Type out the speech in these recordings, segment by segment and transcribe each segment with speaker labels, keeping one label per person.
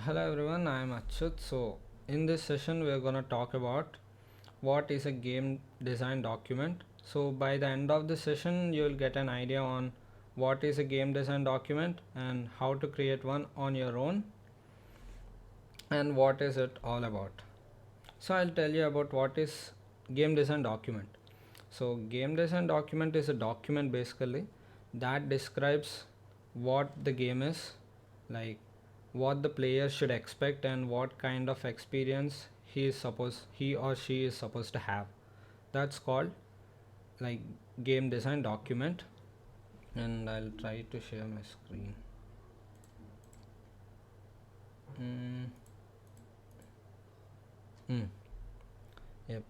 Speaker 1: Hello everyone, I am Achyut. So, in this session, we are going to talk about what is a game design document. So, by the end of the session, you will get an idea on what is a game design document and how to create one on your own and what is it all about. So, I'll tell you about what is game design document. So, game design document is a document basically that describes what the game is, like what the player should expect and what kind of experience he or she is supposed to have. That's called like game design document. And I'll try to share my screen. mm, mm, yep.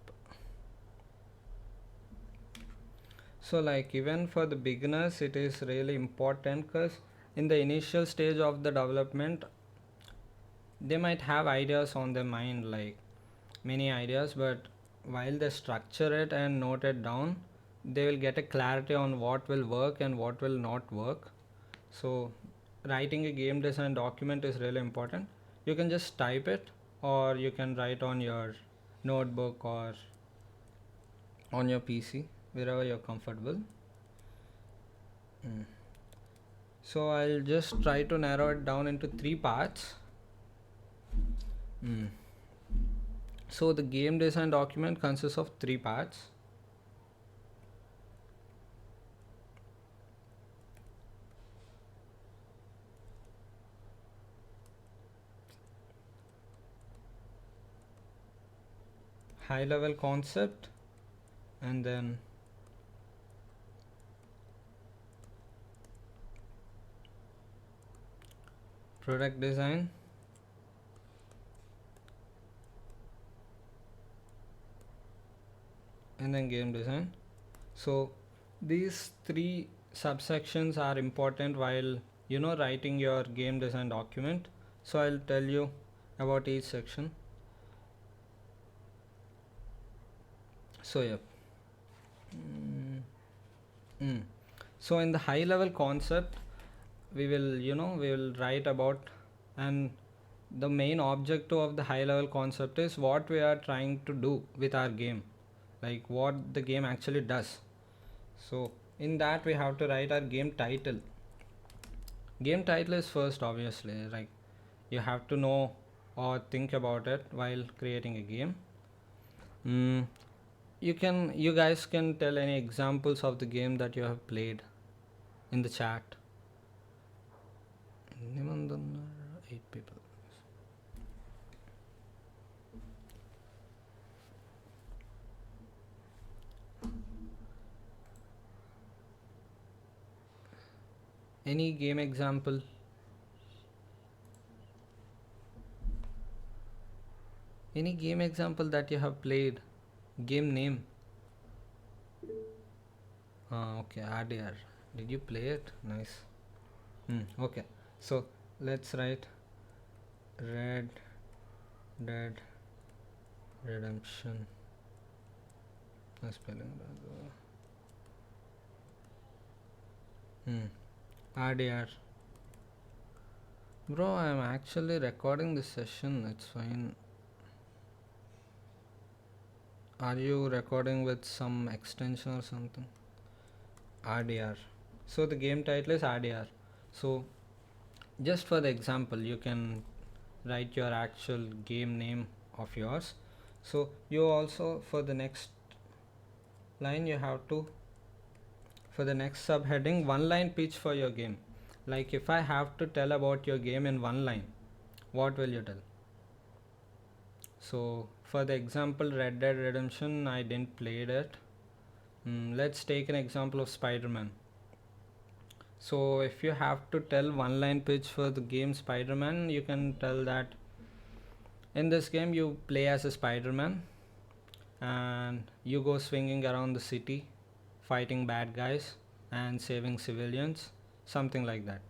Speaker 1: So like even for the beginners it is really important because in the initial stage of the development they might have ideas on their mind, like many ideas, but while they structure it and note it down they will get a clarity on what will work and what will not work. So writing a game design document is really important. You can just type it or you can write on your notebook or on your PC, wherever you're comfortable. Mm. So I'll just try to narrow it down into three parts. Mm. So the game design document consists of three parts. High level concept, and then product design, and then game design. So these three subsections are important while writing your game design document. So I'll tell you about each section. So yeah. mm, mm. So in the high level concept we will write about, and the main objective of the high level concept is what we are trying to do with our game, like what the game actually does. So in that we have to write our game title. Game title is first, obviously, like you have to know or think about it while creating a game. mm, you guys can tell any examples of the game that you have played in the chat. Nimandan, 8 people. Any game example? Any game example that you have played? Game name? Okay, RDR. Did you play it? Nice. Okay, so let's write Red Dead Redemption. Spelling. RDR. Bro, I'm actually recording this session. It's fine. Are you recording with some extension or something? RDR. So the game title is RDR. So just for the example, you can write your actual game name of yours. So you also, for the next line, you have to, for the next subheading, one line pitch for your game. Like if I have to tell about your game in one line, what will you tell? So for the example Red Dead Redemption, I didn't play it. Let's take an example of Spider-Man. So if you have to tell one line pitch for the game Spider-Man, you can tell that in this game you play as a Spider-Man and you go swinging around the city fighting bad guys and saving civilians, something like that.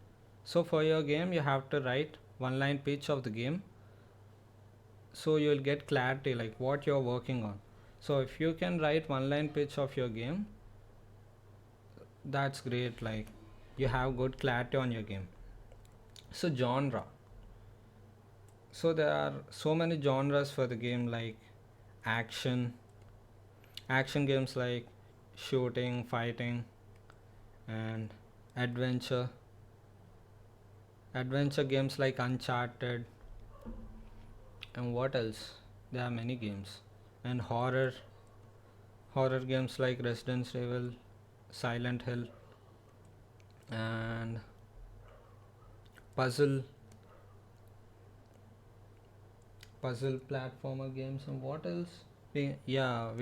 Speaker 1: So for your game you have to write one line pitch of the game, so you'll get clarity like what you're working on. So if you can write one line pitch of your game, that's great, like you have good clarity on your game. So genre, So there are so many genres for the game, like action action games like shooting, fighting, and adventure adventure games like Uncharted, and what else? There are many games. And horror games like Resident Evil, Silent Hill, and puzzle puzzle platformer games. And what else? We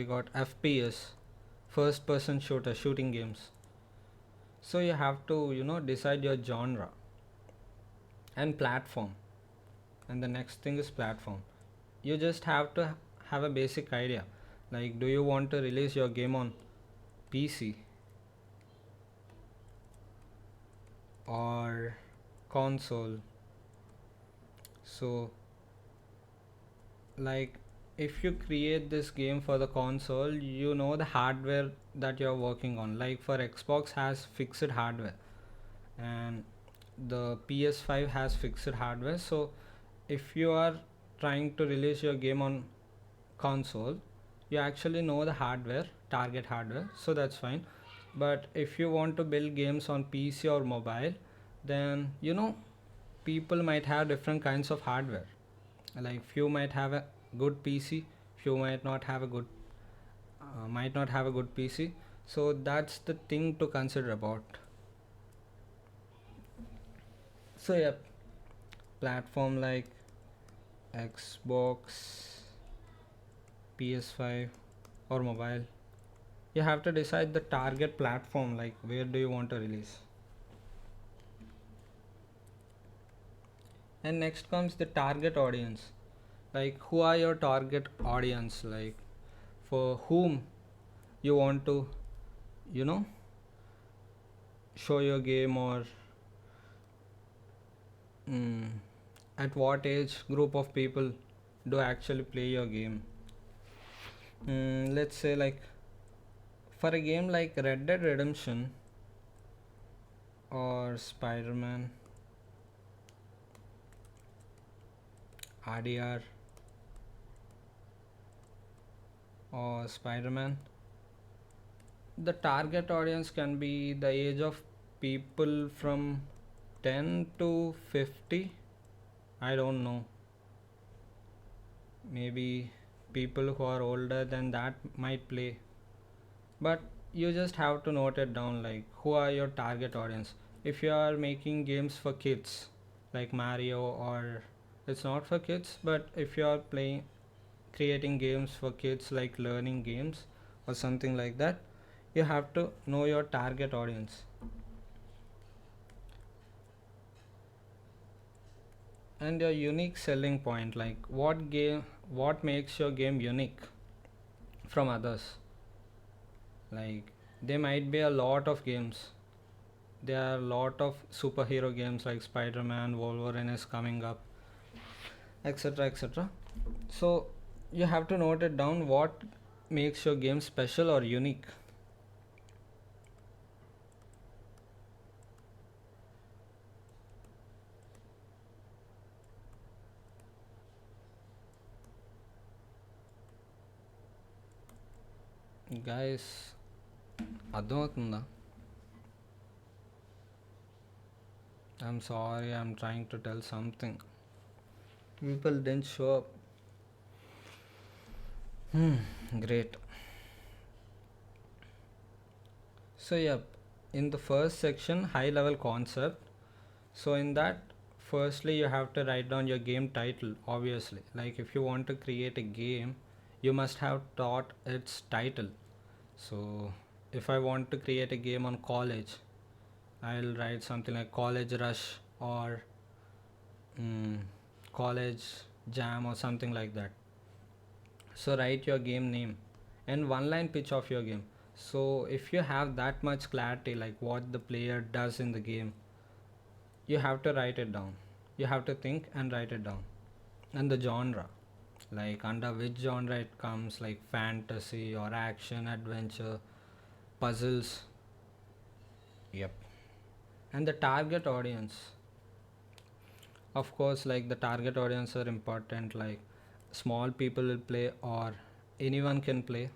Speaker 1: got FPS, first person shooting games. So you have to, decide your genre and platform. And the next thing is platform. You just have to have a basic idea. Like, do you want to release your game on PC or console? So, like, if you create this game for the console, you know the hardware that you're working on. Like, for Xbox has fixed hardware, and the PS5 has fixed hardware. So if you are trying to release your game on console, you actually know the hardware, target hardware, so that's fine. But if you want to build games on PC or mobile, then people might have different kinds of hardware. Like, few might have a good PC, few might not have a good PC. So that's the thing to consider about. So yeah, platform like Xbox, PS5, or mobile, you have to decide the target platform, like where do you want to release. And next comes the target audience. Like, who are your target audience? Like, for whom you want to, you know, show your game, or mm, at what age group of people do actually play your game. Let's say, like, for a game like Red Dead Redemption or Spider-Man, RDR, or Spider-Man, the target audience can be the age of people from 10 to 50. I don't know. Maybe people who are older than that might play. But you just have to note it down, like who are your target audience. If you are making games for kids like Mario, or it's not for kids, but if you are playing creating games for kids like learning games or something like that, you have to know your target audience. And your unique selling point, like what makes your game unique from others. Like, there might be a lot of games. There are a lot of superhero games like Spider-Man, Wolverine is coming up, etc., etc. So you have to note it down, what makes your game special or unique. Guys, అర్థమవుతుందా? I'm sorry, I'm trying to tell something. People didn't show up. Great. So yep, in the first section, high level concept. So in that, firstly you have to write down your game title, obviously. Like, if you want to create a game, you must have taught its title. So if I want to create a game on college, I'll write something like College Rush, or mm, College Jam, or something like that. So write your game name and one line pitch of your game. So if you have that much clarity, like what the player does in the game, you have to write it down. You have to think and write it down. And the genre, like under which genre it comes, like fantasy or action, adventure, puzzles. Yep. And the target audience, Of course, like the target audience are important, like small people will play or anyone can play.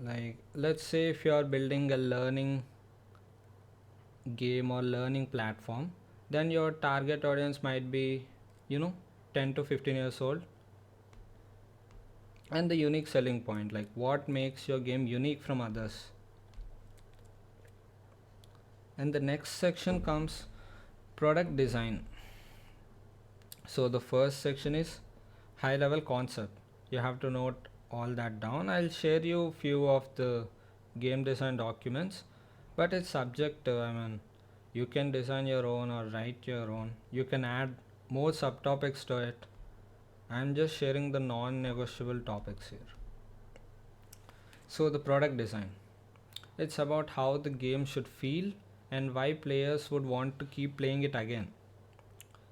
Speaker 1: Like let's say if you are building a learning game or learning platform, then your target audience might be, you know, 10 to 15 years old. And the unique selling point, like what makes your game unique from others. And the next section comes product design. So the first section is high level concept. You have to note all that down. I'll share you few of the game design documents, but it's subjective. I mean, you can design your own or write your own. You can add more subtopics to it. I'm just sharing the non-negotiable topics here. So the product design, it's about how the game should feel and why players would want to keep playing it again.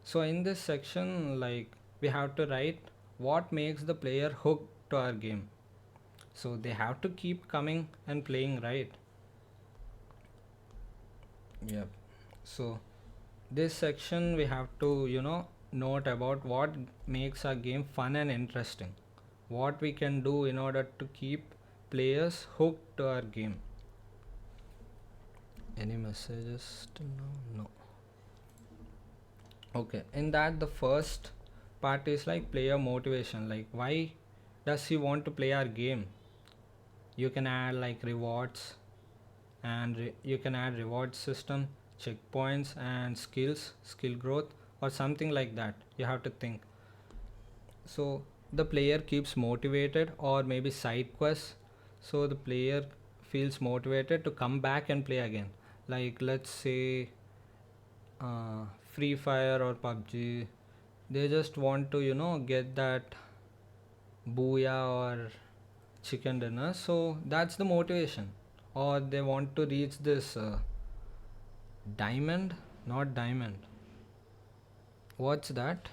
Speaker 1: So in this section, like we have to write what makes the player hooked to our game. So they have to keep coming and playing, right? Yep. So this section we have to, note about what makes our game fun and interesting. What we can do in order to keep players hooked to our game. Any messages till now? No. Okay, in that the first part is like player motivation, like why does he want to play our game. You can add like rewards, and you can add reward system, checkpoints and skill growth, or something like that. You have to think. So the player keeps motivated, or maybe side quests, so the player feels motivated to come back and play again. Like let's say Free Fire or PUBG, they just want to get that booyah or chicken dinner, so that's the motivation. Or they want to reach this diamond, not diamond, what's that,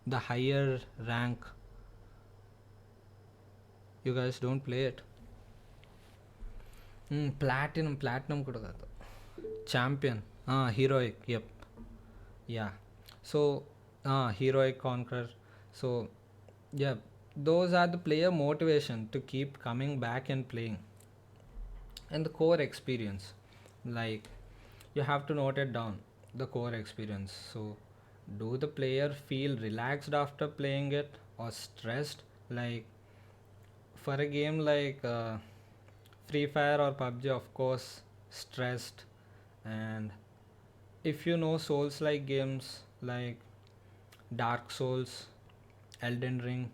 Speaker 1: the higher rank. You guys don't play it. Platinum kuda kaadu, champion, heroic, yep. Yeah. So heroic conqueror. So yeah, those are the player motivation to keep coming back and playing. And the core experience, like you have to note it down, the core experience. So do the player feel relaxed after playing it or stressed? Like for a game like Free Fire or PUBG, of course stressed. And if you know souls like games like Dark Souls, Elden Ring,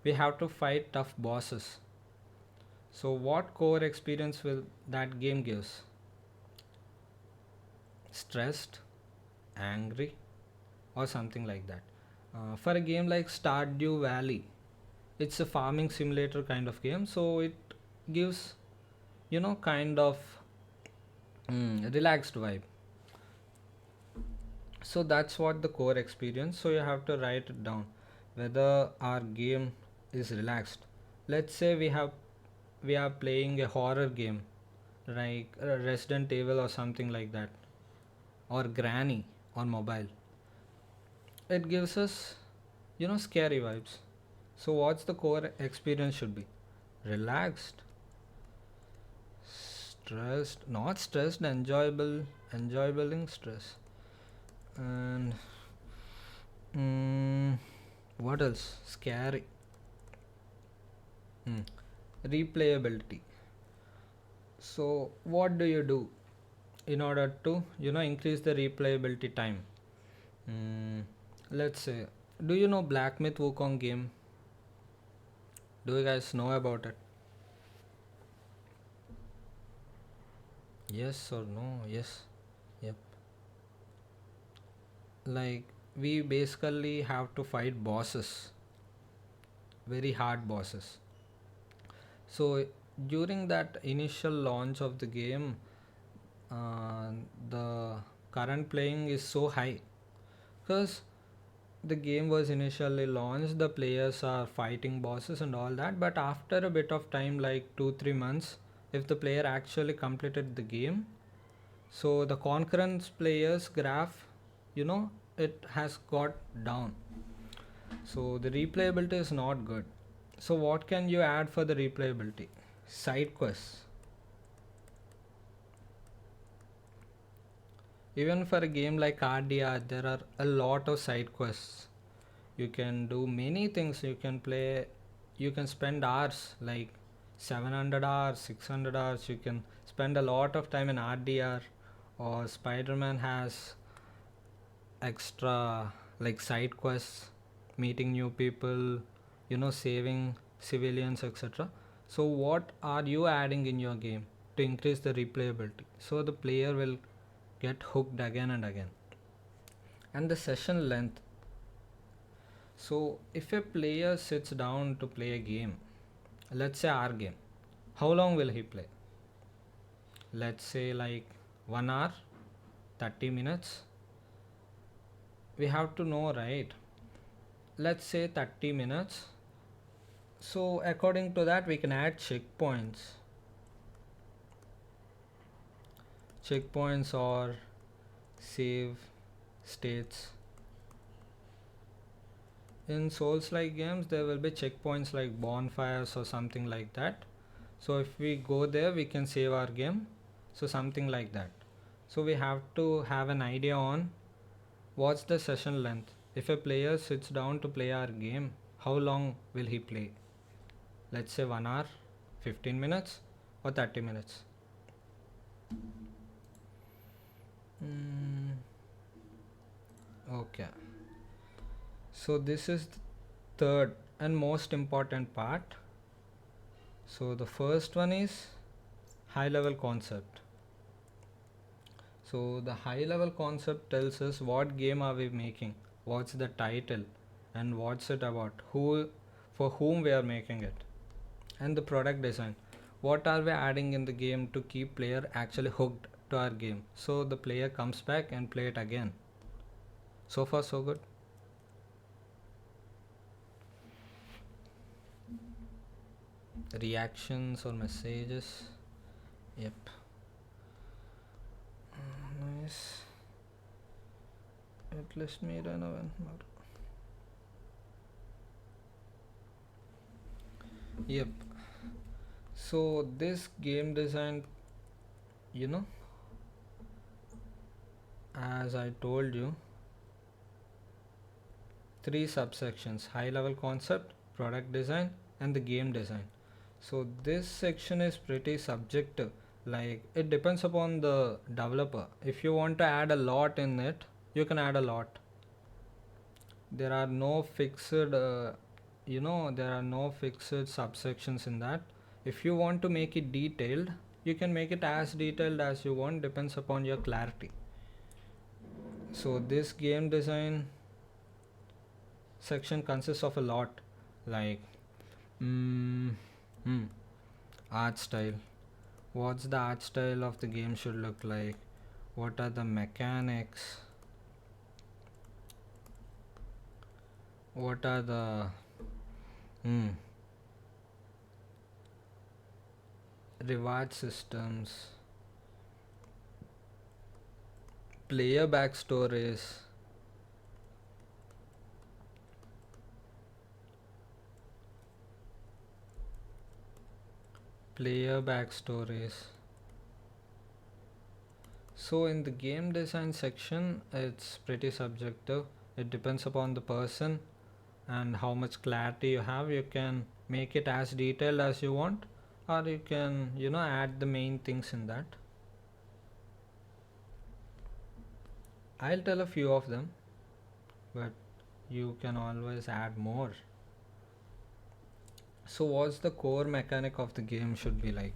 Speaker 1: we have to fight tough bosses. So what core experience will that game gives? Stressed, angry, or something like that. For a game like Stardew Valley, it's a farming simulator kind of game, so it gives kind of relaxed vibe. So that's what the core experience. So you have to write it down whether our game is relaxed. Let's say we are playing a horror game like Resident Evil or something like that, or Granny on mobile. It gives us scary vibes. So what's the core experience should be? Relaxed, stressed, not stressed, enjoyable in stress. And what else? Scary. Hmm. Replayability. So what do you do in order to increase the replayability time? mm, let's say, do you know Black Myth Wukong game? Do you guys know about it? Yes or no? Yes. Yep. Like we basically have to fight bosses, very hard bosses. So during that initial launch of the game, uh, the current playing is so high because the game was initially launched, the players are fighting bosses and all that, but after a bit of time, like 2 3 months, if the player actually completed the game, so the concurrence players graph, you know it has got down. So the replayability is not good. So what can you add for the replayability? Side quests. Even for a game like RDR, there are a lot of side quests. You can do many things. You can spend hours, like 700 hours, 600 hours. You can spend a lot of time in RDR, or Spider-Man has extra like side quests, meeting new people, saving civilians, etc. So what are you adding in your game to increase the replayability so the player will get hooked again and again? And the session length. So if a player sits down to play a game, let's say our game, how long will he play? Let's say like 1 hour, 30 minutes. We have to know, right? Let's say 30 minutes. So according to that, we can add checkpoints or save states. In Souls like games, there will be checkpoints like bonfires or something like that. So if we go there, we can save our game. So something like that. So we have to have an idea on what's the session length. If a player sits down to play our game, how long will he play? Let's say 1 hour, 15 minutes, or 30 minutes. Okay. So this is the third and most important part. So the first one is high level concept. So the high level concept tells us what game are we making, what's the title, and what's it about, who, for whom we are making it. And the product design, what are we adding in the game to keep player actually hooked to our game, so the player comes back and play it again. So far so good. Reactions or messages. Yep. Nice. At least me run one more. Yep. So this game design, you know, as I told you, three subsections: high level concept, product design, and the game design. So this section is pretty subjective, like it depends upon the developer. If you want to add a lot in it, you can add a lot. There are no fixed there are no fixed subsections in that. If you want to make it detailed, you can make it as detailed as you want, depends upon your clarity. So this game design section consists of a lot, like art style. What's the art style of the game should look like? What are the mechanics? What are the reward systems? Player backstories. Player backstories. So in the game design section, it's pretty subjective. It depends upon the person and how much clarity you have. You can make it as detailed as you want, or you can add the main things in that. I'll tell a few of them, but you can always add more. So what's the core mechanic of the game should be like?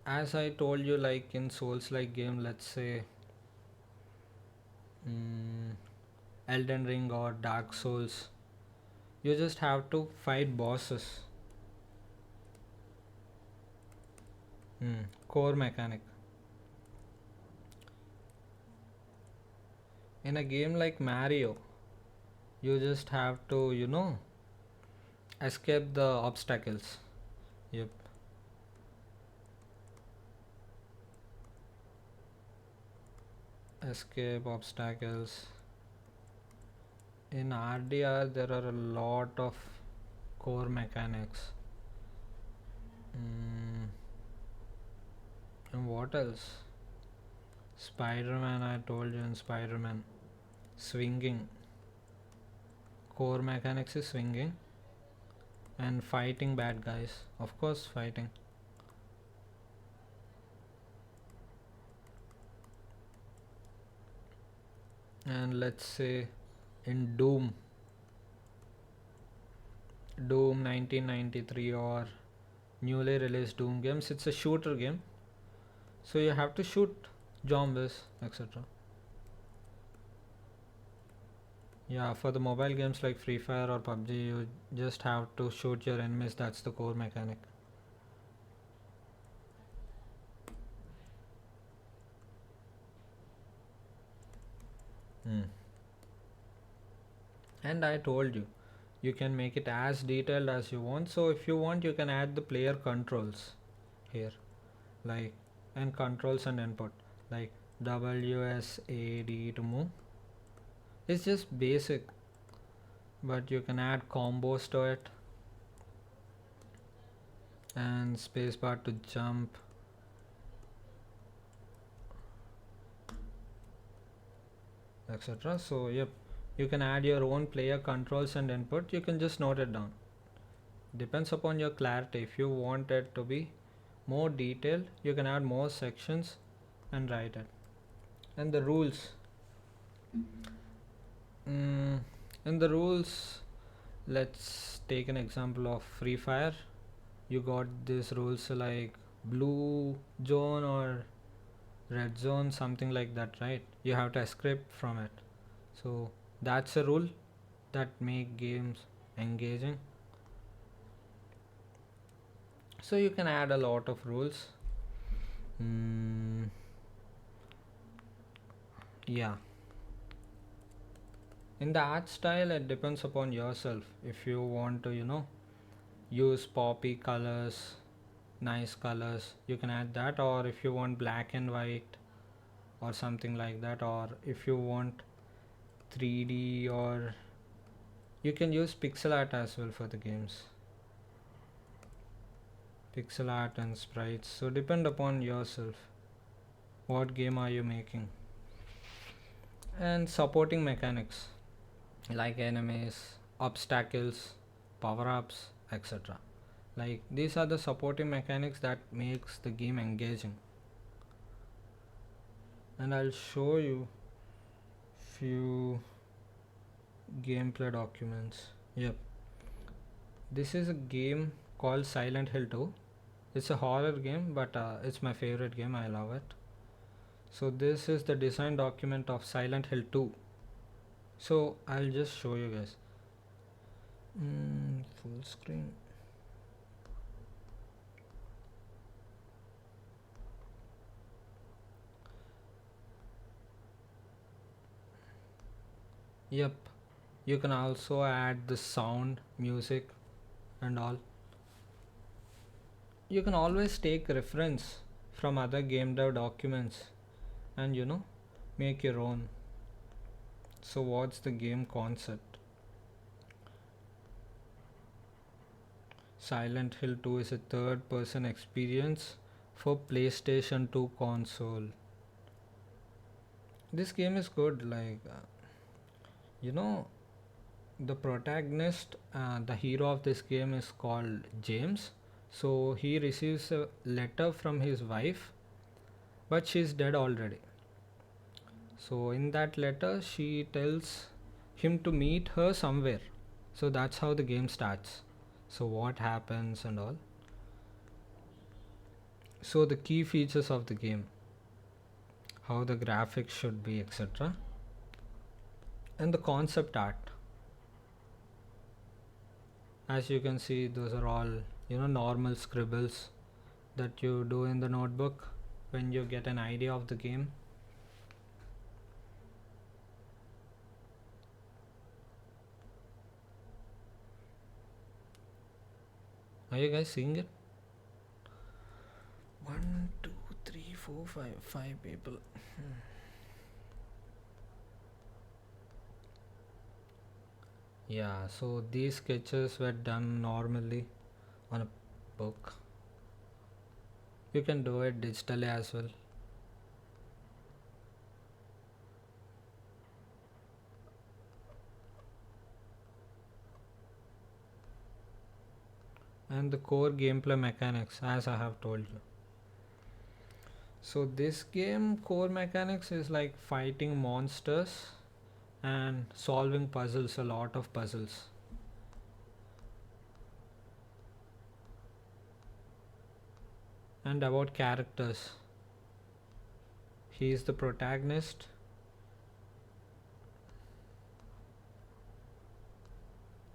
Speaker 1: As I told you, like in Souls like game, let's say Elden Ring or Dark Souls, you just have to fight bosses. Core mechanic. In a game like Mario, you just have to escape the obstacles. Yep. escape obstacles. In RDR there are a lot of core mechanics. And what else? Spider-Man, I told you. In Spider-Man, swinging, core mechanics is swinging, and fighting bad guys, of course, fighting. And let's say in Doom 1993 or newly released Doom games, it's a shooter game, so you have to shoot zombies, etc. Yeah, for the mobile games like Free Fire or PUBG, you just have to shoot your enemies. That's the core mechanic. And I told you, you can make it as detailed as you want. So if you want, you can add the player controls here, like, and controls and input, like WSAD to move. It's just basic, but you can add combos to it, and spacebar to jump, etc. So yep, you can add your own player controls and input. You can just note it down. Depends upon your clarity. If you want it to be more detailed, you can add more sections and write it. And the rules, in the rules, let's take an example of Free Fire. You got these rules like blue zone or red zone, something like that, right? You have to escape from it. So that's a rule that make games engaging. So you can add a lot of rules. Yeah, in the art style it depends upon yourself. If you want to use poppy colors, nice colors, you can add that. Or if you want black and white or something like that, or if you want 3D, or you can use pixel art as well for the games, pixel art and sprites. So depend upon yourself, what game are you making. And supporting mechanics like enemies, obstacles, power ups, etc. Like these are the supporting mechanics that makes the game engaging. And I'll show you few gameplay documents. Yep, this is a game called Silent Hill 2. It's a horror game, but it's my favorite game. I love it. So this is the design document of Silent Hill 2. So I'll just show you guys. Full screen. Yep, you can also add the sound, music, and all. You can always take reference from other game dev documents and make your own. So what's the game concept? Silent Hill 2 is a third person experience for PlayStation 2 console. This game is good. Like you know the protagonist, the hero of this game is called James. So he receives a letter from his wife, but she's dead already. So in that letter she tells him to meet her somewhere. So that's how the game starts. So what happens and all. So the key features of the game, how the graphics should be, etc. And the concept art. As you can see, those are all normal scribbles that you do in the notebook when you get an idea of the game. Are you guys seeing it? 1, 2, 3, 4, 5 people. Yeah, so these sketches were done normally on a book. You can do it digitally as well. And the core gameplay mechanics, as I have told you. So this game core mechanics is like fighting monsters and solving puzzles, a lot of puzzles. And about characters, he is the protagonist.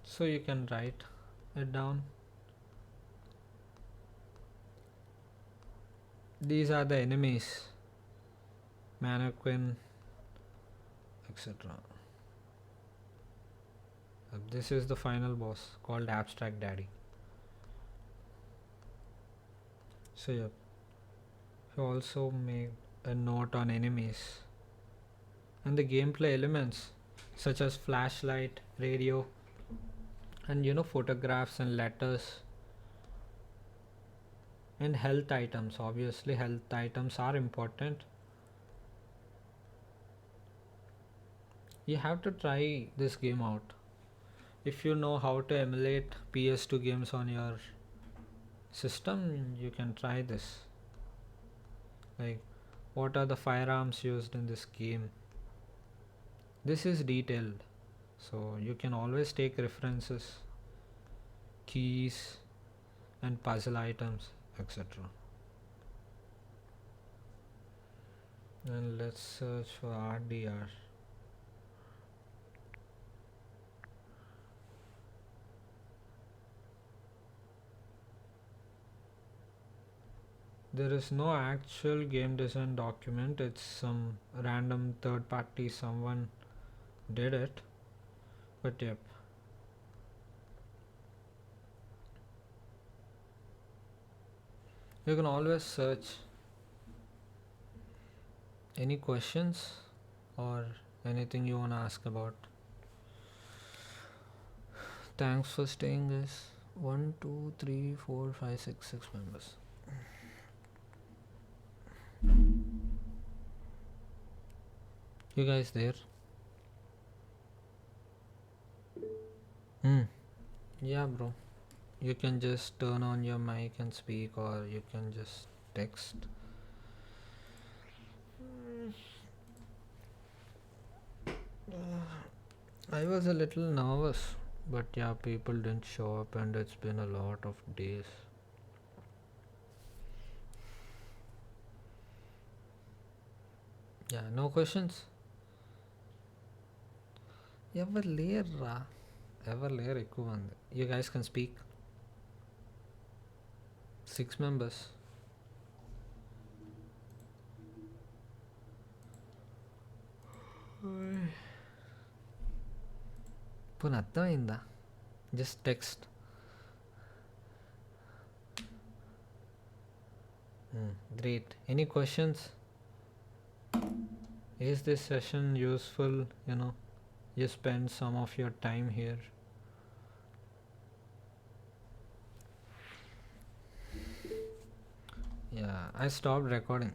Speaker 1: So you can write it down. These are the enemies, mannequin, etc. This is the final boss called Abstract Daddy. So yeah, he also made a note on enemies and the gameplay elements such as flashlight, radio, and photographs and letters and health items. Obviously health items are important. You have to try this game out. If you know how to emulate PS2 games on your system, you can try this. Like, what are the firearms used in this game? This is detailed, so you can always take references, keys, and puzzle items, etc. And let's search for RDR. There is no actual game design document, it's some random third party, someone did it. But yep. You can always search. Any questions or anything you want to ask about? Thanks for staying, guys. 1, 2, 3, 4, 5, 6, 6 members. You guys there? Yeah, bro. You can just turn on your mic and speak, or you can just text. I was a little nervous, but yeah, people didn't show up, and it's been a lot of days. Yeah, no questions? Ever ఎక్కువ ఉంది. You guys can speak. 6 members. పోనీ అర్థమైందా? Just text. Great. Any questions? Is this session useful? You spend some of your time here. Yeah, I stopped recording.